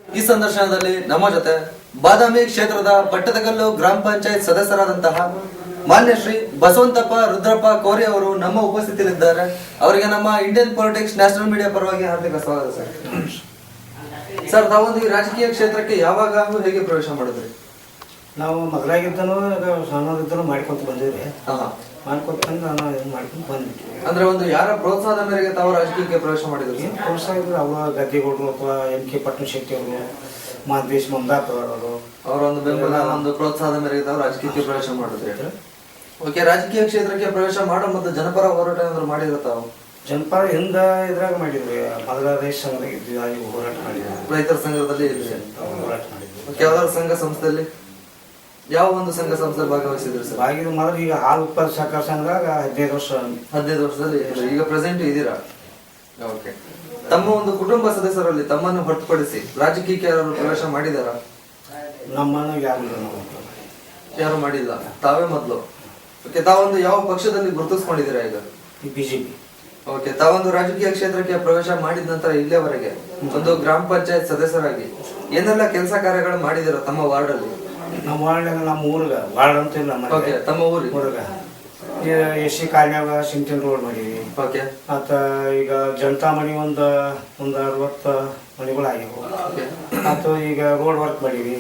ಈ ಸಂದರ್ಶನದಲ್ಲಿ ನಮ್ಮ ಜೊತೆ ಬಾದಾಮಿ ಕ್ಷೇತ್ರದ ಪಟ್ಟದಕಲ್ಲು ಗ್ರಾಮ ಪಂಚಾಯತ್ ಸದಸ್ಯರಾದಂತಹ ಮಾನ್ಯ ಶ್ರೀ ಬಸವಂತಪ್ಪ ರುದ್ರಪ್ಪ ಕೋರಿ ಅವರು ನಮ್ಮ ಉಪಸ್ಥಿತಿಯಲ್ಲಿದ್ದಾರೆ. ಅವರಿಗೆ ನಮ್ಮ ಇಂಡಿಯನ್ ಪೊಲಿಟಿಕ್ಸ್ ನ್ಯಾಷನಲ್ ಮೀಡಿಯಾ ಪರವಾಗಿ ಹಾರ್ದಿಕ ಸ್ವಾಗತ ಸರ್. ಸರ್, ತಾವೊಂದು ಈ ರಾಜಕೀಯ ಕ್ಷೇತ್ರಕ್ಕೆ ಯಾವಾಗ ಹೇಗೆ ಪ್ರವೇಶ ಮಾಡಿದ್ರಿ? ನಾವು ಮೊದಲಾಗಿದ್ದನು ಸಣ್ಣದಿದ್ದನು ಮಾಡ್ಕೊಂತ ಬಂದಿವ್ರಿ. ಮಾಡ್ಕೊಂತ ನಾವು ಮಾಡ್ಕೊಂಡು ಬಂದ್ಬಿಟ್ವಿ. ಅಂದ್ರೆ ಒಂದು ಯಾರ ಪ್ರೋತ್ಸಾಹದ ಮೇರೆಗೆ ತಾವು ರಾಜಕೀಯಕ್ಕೆ ಪ್ರವೇಶ ಮಾಡಿದ್ರು? ಏನು ಪ್ರೋತ್ಸಾಹ ಇದ್ರು ಅವ ಗದ್ದಿಗೌಡರು ಅಥವಾ MK ಪಟ್ಟಣಶೆಟ್ಟಿ ಅವರು, ಮಾಂತೇಶ್ ಮಂದಾಪುರ ಅವರು, ಅವರ ಒಂದು ಬೆಂಬಲ ಒಂದು ಪ್ರೋತ್ಸಾಹದ ಮೇರೆಗೆ ತಾವು ರಾಜಕೀಯಕ್ಕೆ ಪ್ರವೇಶ ಮಾಡಿದ್ರಿ. ಓಕೆ, ರಾಜಕೀಯ ಕ್ಷೇತ್ರಕ್ಕೆ ಪ್ರವೇಶ ಮಾಡೋ ಮತ್ತು ಜನಪರ ಹೋರಾಟ ಏನಾದ್ರು ಮಾಡಿದ್ರ ತಾವು? ಜನಪರ ಹಿಂದ ಇದ್ರಾಗ ಮಾಡಿದ್ವಿ. ಮೊದಲ ರೈತ ಸಂಘದಾಗ ಇದ್ವಿ, ಹೋರಾಟ ಮಾಡಿದ್ವಿ. ರೈತರ ಸಂಘದಲ್ಲಿ ಇದ್ರಿ, ಹೋರಾಟ ಮಾಡಿದ್ವಿ. ಯಾವ್ದಾದ್ರು ಸಂಘ ಸಂಸ್ಥೆಯಲ್ಲಿ ಯಾವ ಒಂದು ಸಂಘ ಸಂಸ್ಥೆ ಭಾಗವಹಿಸಿದ್ರಿ ಸರ್? ಆಗಿದ್ದು ಮೊದಲು ಈಗ ಹಾಲು ಉತ್ಪಾದಕ ಸಹಕಾರ ಸಂಘದಾಗ 15 ವರ್ಷದಲ್ಲಿ ಈಗ ಪ್ರೆಸೆಂಟ್ ಇದ್ದೀರಾ? ಓಕೆ. ತಮ್ಮ ಒಂದು ಕುಟುಂಬ ಸದಸ್ಯರಲ್ಲಿ ತಮ್ಮನ್ನು ಹೊರತುಪಡಿಸಿ ರಾಜಕೀಯಕ್ಕೆ ಯಾರು ಪ್ರವೇಶ ಮಾಡಿದಾರ? ನಮ್ಮನ್ನು ಯಾರು ಮಾಡಿಲ್ಲ, ತಾವೇ ಮೊದಲು. ಓಕೆ, ತಾವೊಂದು ಯಾವ ಪಕ್ಷದಲ್ಲಿ ಗುರುತಿಸ್ಕೊಂಡಿದ್ದೀರಾ ಈಗ? BJP. ಓಕೆ, ತಾವೊಂದು ರಾಜಕೀಯ ಕ್ಷೇತ್ರಕ್ಕೆ ಪ್ರವೇಶ ಮಾಡಿದ ನಂತರ ಇಲ್ಲಿಯವರೆಗೆ ಒಂದು ಗ್ರಾಮ ಪಂಚಾಯತ್ ಸದಸ್ಯರಾಗಿ ಏನೆಲ್ಲ ಕೆಲಸ ಕಾರ್ಯಗಳು ಮಾಡಿದಿರ ತಮ್ಮ ವಾರ್ಡ್ ಅಲ್ಲಿ? ನಮ್ಮ ವಾರ್ಡ್ನಾಗ ನಮ್ಮ ಊರ್ಗ ವಾರ್ಡ್ ಅಂತ ಇಲ್ಲ, ತಮ್ಮ ಊರ್ಗ SC ಕಾಲನ್ಯಾಗ ಸಿಂಕ್ಟನ್ ರೋಡ್ ಮಾಡೀವಿ. ಓಕೆ. ಮತ್ತ ಈಗ ಜನತಾ ಮನಿ ಒಂದು 60 ಮನಿಗಳು ಆಗ್ಯಾವ. ಮತ್ತು ಈಗ ರೋಡ್ ವರ್ಕ್ ಮಾಡೀವಿ.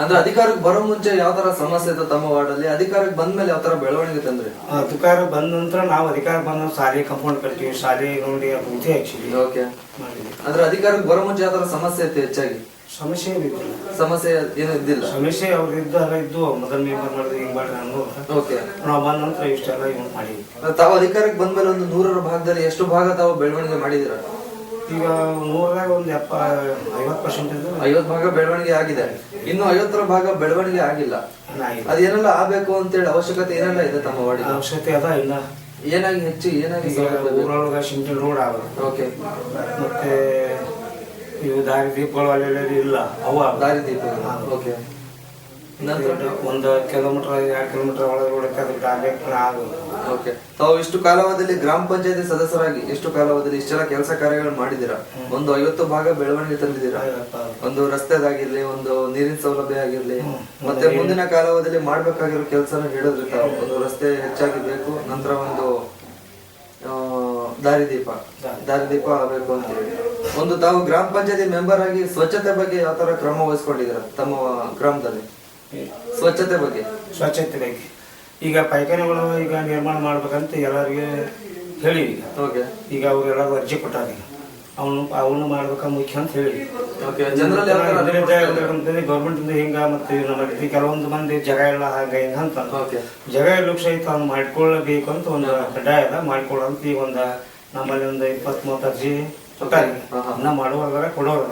ಅಂದ್ರೆ ಅಧಿಕಾರಕ್ಕೆ ಬರೋ ಮುಂಚೆ ಯಾವ ತರ ಸಮಸ್ಯೆ ಇತ್ತು ತಮ್ಮ ವಾರ್ಡ್ ಅಲ್ಲಿ? ಅಧಿಕಾರಕ್ಕೆ ಬಂದ ಮೇಲೆ ಯಾವ ತರ ಬೆಳವಣಿಗೆ ತಂದ್ರಿ? ಅಧಿಕಾರ ಬಂದ ನಂತರ ನಾವು ಅಧಿಕಾರ ಬಂದ ಶಾಲೆ ಕಂಪೌಂಡ್ ಕಟ್ತೀವಿ, ಶಾಲೆ ನೋಡಿ ಅಭಿವೃದ್ಧಿ ಹಾಕ್ಸಿವಿ. ಓಕೆ. ಅಂದ್ರೆ ಅಧಿಕಾರಕ್ಕೆ ಬರೋ ಮುಂಚೆ ಯಾವ ತರ ಸಮಸ್ಯೆ ಇತ್ತು ಹೆಚ್ಚಾಗಿ? ಸಮಸ್ಯೆ ಸಮಸ್ಯೆ ಏನು ಇದ್ದಿಲ್ಲ? ಸಮಸ್ಯೆ ಅವ್ರು ಇದ್ದು ಮೊದಲ ಮೆಂಬರ್ ಮಾಡಿದ್ರೆ ಹಿಂಗ್ ಮಾಡ್ರಿ ನಾನು. ಓಕೆ. ನಾವು ಬಂದ ನಂತರ ಇಷ್ಟೆಲ್ಲ ಇವ್ ಮಾಡಿವಿ. ತಾವು ಅಧಿಕಾರಕ್ಕೆ ಬಂದ ಮೇಲೆ ಒಂದು 100ರ ಭಾಗದಲ್ಲಿ ಎಷ್ಟು ಭಾಗ ತಾವು ಬೆಳವಣಿಗೆ ಮಾಡಿದಿರ? ಈಗ 100ರಾಗ ಒಂದು 50% 50 ಭಾಗ ಬೆಳವಣಿಗೆ ಆಗಿದೆ. ಇನ್ನು 50ರ ಭಾಗ ಬೆಳವಣಿಗೆ ಆಗಿಲ್ಲ. ಅದೇನೆಲ್ಲ ಆಗ್ಬೇಕು ಅಂತೇಳಿ ಅವಶ್ಯಕತೆ ಏನೆಲ್ಲ ಇದೆ ತಮ್ಮ ವಾರ್ಡ್? ಅವಶ್ಯಕತೆ ಅದ. ಇನ್ನ ಏನಾಗಿ ಊರೊಳಗ ಸಿಂಕ್ಟನ್ ರೋಡ್ ಆಗ. ಓಕೆ. ಮತ್ತೆ ಇವು ದಾರಿ ದೀಪಗಳು ಅಲ್ಲೆಲ್ಲ ಇಲ್ಲ, ಅವ ದಾರಿ ದೀಪ. ಓಕೆ. ಒಂದು ಕಿಲೋಮೀಟರ್ 2 ಕಿಲೋಮೀಟರ್ ಒಳಗೆ ಆಗೋದು. ಓಕೆ. ತಾವು ಇಷ್ಟು ಕಾಲಾವಧಿಯಲ್ಲಿ ಗ್ರಾಮ ಪಂಚಾಯತಿ ಸದಸ್ಯರಾಗಿ ಎಷ್ಟು ಕಾಲಾವಧಿಯಲ್ಲಿ ಇಷ್ಟೆಲ್ಲ ಕೆಲಸ ಕಾರ್ಯಗಳು ಮಾಡಿದಿರಾ? ಒಂದು 50 ಭಾಗ ಬೆಳವಣಿಗೆ ತಂದಿದ್ದೀರಾ. ಒಂದು ರಸ್ತೆದಾಗಿರ್ಲಿ, ಒಂದು ನೀರಿನ ಸೌಲಭ್ಯ ಆಗಿರ್ಲಿ, ಮತ್ತೆ ಮುಂದಿನ ಕಾಲಾವಧಿಯಲ್ಲಿ ಮಾಡ್ಬೇಕಾಗಿರೋ ಕೆಲಸನ ಹೇಳಿದ್ರಿ ತಾವು. ಒಂದು ರಸ್ತೆ ಹೆಚ್ಚಾಗಿ ಬೇಕು, ನಂತರ ಒಂದು ದಾರಿದೀಪ ಆಗಬೇಕು ಅಂತ ಹೇಳಿ. ಒಂದು ತಾವು ಗ್ರಾಮ ಪಂಚಾಯತಿ ಮೆಂಬರ್ ಆಗಿ ಸ್ವಚ್ಛತೆ ಬಗ್ಗೆ ಯಾವ ತರ ಕ್ರಮ ವಹಿಸ್ಕೊಂಡಿದ್ದೀರಾ ತಮ್ಮ ಗ್ರಾಮದಲ್ಲಿ? ಸ್ವಚ್ಛತೆ ಬಗ್ಗೆ ಈಗ ಪೈಖಾನೆಗಳು ಈಗ ನಿರ್ಮಾಣ ಮಾಡ್ಬೇಕಂತ ಎಲ್ಲರಿಗೆ ಹೇಳಿ. ಈಗ ಅವ್ರೆಲ್ಲರೂ ಅರ್ಜಿ ಕೊಟ್ಟಾರ. ಅವನು ಮಾಡ್ಬೇಕ ಮುಖ್ಯ ಅಂತ ಹೇಳಿ ಗೌರ್ಮೆಂಟ್ ಇಂದ ಹಿಂಗ. ಮತ್ತೆ ನಮ್ಮ ಕೆಲವೊಂದು ಮಂದಿ ಜಾಗ ಇಲ್ಲ, ಹಾಗ ಹಿಂಗ ಅಂತ ಜಾಗ ಎಲ್ಲ ಸಹಿತ ಅವ್ನು ಮಾಡ್ಕೊಳ್ಬೇಕು ಅಂತ ಒಂದು ಕಡ್ಡಾಯ ಅದ, ಮಾಡ್ಕೊಳ್ಳಂತ. ಈಗ ಒಂದು ನಮ್ಮಲ್ಲಿ ಒಂದು 20-30 ಅರ್ಜಿ ಮಾಡುವಾಗ ಕೊಡೋರ.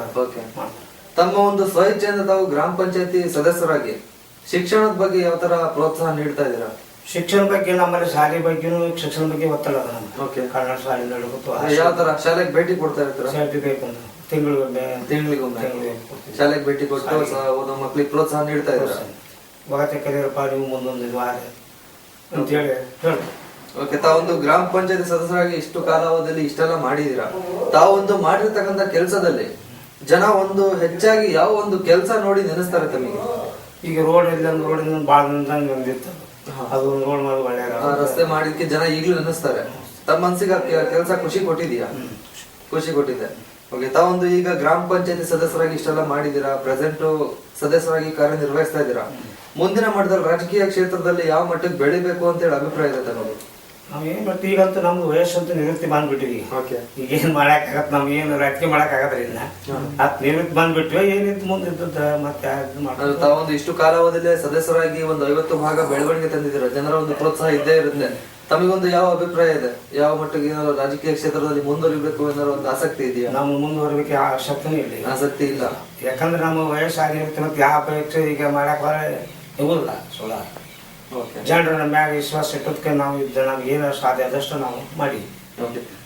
ತಮ್ಮ ಒಂದು ಸ್ವಇಚ್ಛೆಯಿಂದ ತಾವು ಗ್ರಾಮ ಪಂಚಾಯತಿ ಸದಸ್ಯರಾಗಿ ಶಿಕ್ಷಣದ ಬಗ್ಗೆ ಯಾವ ತರ ಪ್ರೋತ್ಸಾಹ ನೀಡ್ತಾ ಇದ್ದೀರಾ? ಶಿಕ್ಷಣ ಬಗ್ಗೆ ನಮ್ಮಲ್ಲಿ ಶಾಲೆ ಬಗ್ಗೆ ಶಿಕ್ಷಣ ಬಗ್ಗೆ ಒತ್ತಡ ಅದ. ಕನ್ನಡ ಶಾಲೆ ಯಾವ ತರ ಶಾಲೆಗೆ ಭೇಟಿ ಕೊಡ್ತಾ ಇರ್ತೀರಾ? ತಿಂಗಳಿಗೊಮ್ಮೆ ಶಾಲೆಗೆ ಭೇಟಿ ಕೊಟ್ಟು ಓದೋ ಮಕ್ಳಿಗೆ ಪ್ರೋತ್ಸಾಹ ನೀಡ್ತಾ ಇದ್ದೀರಾ? ಬಗತೆ ಕಲಿಯರಪ್ಪ ನೀವು ಮುಂದೊಂದು ವಾರ ಅಂತ ಹೇಳಿ ಹೇಳ್ತಾರೆ. ಓಕೆ. ತಾವೊಂದು ಗ್ರಾಮ ಪಂಚಾಯತಿ ಸದಸ್ಯರಾಗಿ ಇಷ್ಟು ಕಾಲಾವಧಿಯಲ್ಲಿ ಇಷ್ಟೆಲ್ಲ ಮಾಡಿದೀರಾ. ತಾವೊಂದು ಮಾಡಿರ್ತಕ್ಕಂಥ ಕೆಲಸದಲ್ಲಿ ಜನ ಒಂದು ಹೆಚ್ಚಾಗಿ ಯಾವ ಒಂದು ಕೆಲಸ ನೋಡಿ ನೆನೆಸ್ತಾರೆ ತಮಗೆ? ಈಗ ರೋಡ್ ರೋಡಿಂದ ಬಾಳ ಬಂದಿತ್ತು, ಅದು ರೋಡ್ ಮಾಡಿ ಒಳ್ಳೆ ರಸ್ತೆ ಮಾಡಿದಕ್ಕೆ ಜನ ಈಗಲೂ ನೆನೆಸ್ತಾರೆ. ತಮ್ಮ ಮನಸ್ಸಿಗೆ ಕೆಲಸ ಖುಷಿ ಕೊಟ್ಟಿದ್ಯಾ? ಖುಷಿ ಕೊಟ್ಟಿದೆ. ಓಕೆ. ತಾವೊಂದು ಈಗ ಗ್ರಾಮ ಪಂಚಾಯತಿ ಸದಸ್ಯರಾಗಿ ಇಷ್ಟೆಲ್ಲ ಮಾಡಿದೀರಾ, ಪ್ರೆಸೆಂಟ್ ಸದಸ್ಯರಾಗಿ ಕಾರ್ಯನಿರ್ವಹಿಸ್ತಾ ಇದ್ದೀರಾ. ಮುಂದಿನ ಮಟ್ಟದಲ್ಲಿ ರಾಜಕೀಯ ಕ್ಷೇತ್ರದಲ್ಲಿ ಯಾವ ಮಟ್ಟಕ್ಕೆ ಬೆಳಿಬೇಕು ಅಂತ ಹೇಳಿ ಅಭಿಪ್ರಾಯ ಇದೆ ತಮಗೆ? ನಾವೇನ್ ಬಟ್ ಈಗಂತೂ ನಮ್ದು ವಯಸ್ಸಂತೂ ನಿವೃತ್ತಿ ಬಂದ್ಬಿಟ್ಟಿವಿ. ಈಗ ಏನ್ ಮಾಡಕ್ ಆಗತ್, ನಮ್ಗೆ ಏನು ರಾಜಕೀಯ ಮಾಡಕ್ ಆಗದ್ರಿಂದ ನಿವೃತ್ತಿ ಬಂದ್ಬಿಟ್ವಿ. ಏನಿತ್ತು ಮುಂದಿದ್ದ ಮತ್ತೆ ತಾವೊಂದು ಇಷ್ಟು ಕಾಲಾವಧಿಯಲ್ಲಿ ಸದಸ್ಯರಾಗಿ ಒಂದು 50 ಭಾಗ ಬೆಳವಣಿಗೆ ತಂದಿದ್ದೀರಾ. ಜನರ ಒಂದು ಪ್ರೋತ್ಸಾಹ ಇದ್ದೇ ಇರುತ್ತೆ. ತಮಗೊಂದು ಯಾವ ಅಭಿಪ್ರಾಯ ಇದೆ? ಯಾವ ಮಟ್ಟಿಗೆ ಏನಾದ್ರು ರಾಜಕೀಯ ಕ್ಷೇತ್ರದಲ್ಲಿ ಮುಂದುವರಿಬೇಕು ಏನಾದ್ರು ಒಂದು ಆಸಕ್ತಿ ಇದೆಯಾ? ನಾವು ಮುಂದುವರಿಬೇಕು ಆಸಕ್ತಿನೂ ಇಲ್ಲ. ಆಸಕ್ತಿ ಇಲ್ಲ, ಯಾಕಂದ್ರೆ ನಮ್ಮ ವಯಸ್ಸಾಗಿರುತ್ತೆ. ಮತ್ತೆ ಯಾವ ಅಪೇಕ್ಷೆ ಈಗ ಮಾಡಕ್ ಇವುಲ್ಲ. ಸುಳ ಜನರ ನಮ್ಮ ಮ್ಯಾಗ ವಿಶ್ವಾಸ ಇಟ್ಟದಕ್ಕೆ ನಾವು ನಮ್ಗೆ ಏನು ಸಾಧ್ಯ ಆದಷ್ಟು ನಾವು ಮಾಡಿ.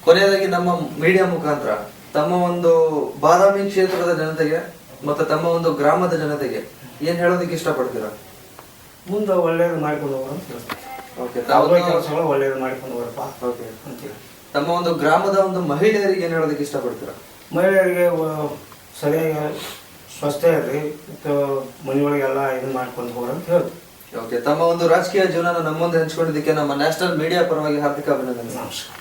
ಕೊನೆಯದಾಗಿ ನಮ್ಮ ಮೀಡಿಯಾ ಮುಖಾಂತರ ತಮ್ಮ ಒಂದು ಬಾದಾಮಿ ಕ್ಷೇತ್ರದ ಜನತೆಗೆ ಮತ್ತೆ ತಮ್ಮ ಒಂದು ಗ್ರಾಮದ ಜನತೆಗೆ ಏನ್ ಹೇಳೋದಕ್ಕೆ ಇಷ್ಟಪಡ್ತೀರಾ? ಮುಂದೆ ಒಳ್ಳೇದು ಮಾಡ್ಕೊಂಡು ಹೋಗೋಣ. ಕೆಲಸಗಳು ಒಳ್ಳೇದು ಮಾಡ್ಕೊಂಡು ಹೋಗಪ್ಪ ಅಂತೇಳಿ. ತಮ್ಮ ಒಂದು ಗ್ರಾಮದ ಒಂದು ಮಹಿಳೆಯರಿಗೆ ಏನ್ ಹೇಳೋದಕ್ಕೆ ಇಷ್ಟಪಡ್ತೀರಾ? ಮಹಿಳೆಯರಿಗೆ ಸರಿಯಾಗಿ ಸ್ವಸ್ಥ ಇರ್ರಿ ಮನೆಯೊಳಗೆಲ್ಲ ಇದು ಮಾಡ್ಕೊಂಡು ಹೋಗ್ರಿ ಅಂತ ಹೇಳ್ತೀವಿ. ಓಕೆ, ತಮ್ಮ ಒಂದು ರಾಜಕೀಯ ಜೀವನ ನಮ್ಮ ಮುಂದೆ ಹಂಚ್ಕೊಂಡಿದ್ದಕ್ಕೆ ನಮ್ಮ ನ್ಯಾಷನಲ್ ಮೀಡಿಯಾ ಪರವಾಗಿ ಹಾರ್ದಿಕ ಅಭಿನಂದನೆ. ನಮಸ್ಕಾರ.